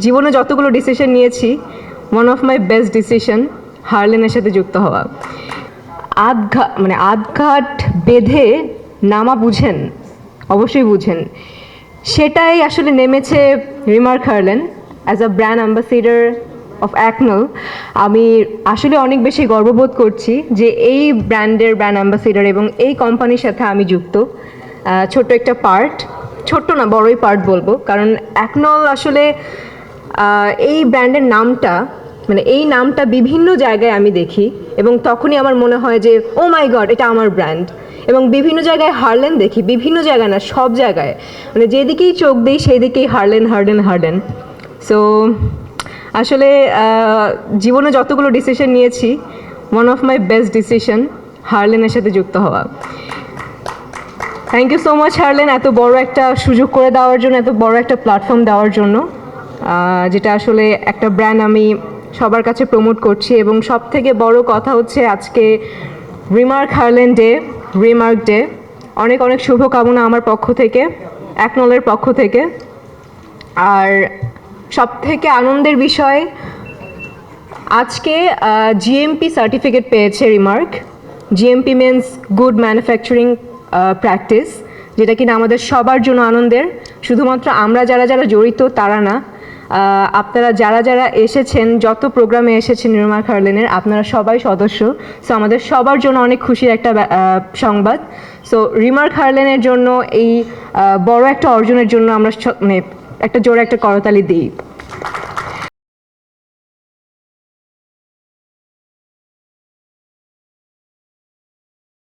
জীবনে যতগুলো ডিসিশন নিয়েছি one of my best decision হার্লেনের সাথে যুক্ত হওয়া। আধঘাট বেঁধে নামা বুঝেন, অবশ্যই বুঝেন, সেটাই আসলে নেমেছে remark Herlan as a brand ambassador of Acnol. আমি আসলে অনেক বেশি গর্ববোধ করছি যে এই ব্র্যান্ডের ব্র্যান্ড অ্যাম্বাসিডার এবং এই কোম্পানির সাথে আমি যুক্ত। ছোট্ট একটা পার্ট, ছোট্ট না বড়ই পার্ট বলবো, কারণ অ্যাকনল আসলে এই ব্র্যান্ডের নামটা এই নামটা বিভিন্ন জায়গায় আমি দেখি এবং তখনই আমার মনে হয় যে ও মাই গড, এটা আমার ব্র্যান্ড। এবং বিভিন্ন জায়গায় হার্লেন দেখি, বিভিন্ন জায়গায় না, সব জায়গায়, যেদিকেই চোখ দিই সেই দিকেই হার্লেন হার্লেন হার্লেন। সো আসলে জীবনে যতগুলো ডিসিশন নিয়েছি one of my best decision হার্লেনের সাথে যুক্ত হওয়া। Thank you so much Herlan, এত বড় একটা সুযোগ করে দেওয়ার জন্য, এত বড় একটা প্ল্যাটফর্ম দেওয়ার জন্য, যেটা আসলে একটা ব্র্যান্ড আমি সবার কাছে প্রমোট করছি। এবং সব থেকে বড় কথা হচ্ছে আজকে remark Herlan day, remark day. অনেক অনেক শুভকামনা আমার পক্ষ থেকে, অ্যাকনলের পক্ষ থেকে। আর সব থেকে আনন্দের বিষয়, আজকে জিএমপি সার্টিফিকেট পেয়েছে remark. GMP means good manufacturing practice, যেটা কিনা আমাদের সবার জন্য আনন্দের। শুধুমাত্র আমরা যারা যারা জড়িত তারা না, আপনারা যারা যারা এসেছেন, যত প্রোগ্রামে এসেছেন রিমার্ক হার্লেনের, আপনারা সবাই সদস্য। সো আমাদের সবার জন্য অনেক খুশির একটা সংবাদ। সো রিমার্ক হার্লেনের জন্য এই বড় একটা অর্জনের জন্য আমরা একটা জোরে একটা করতালি দিই।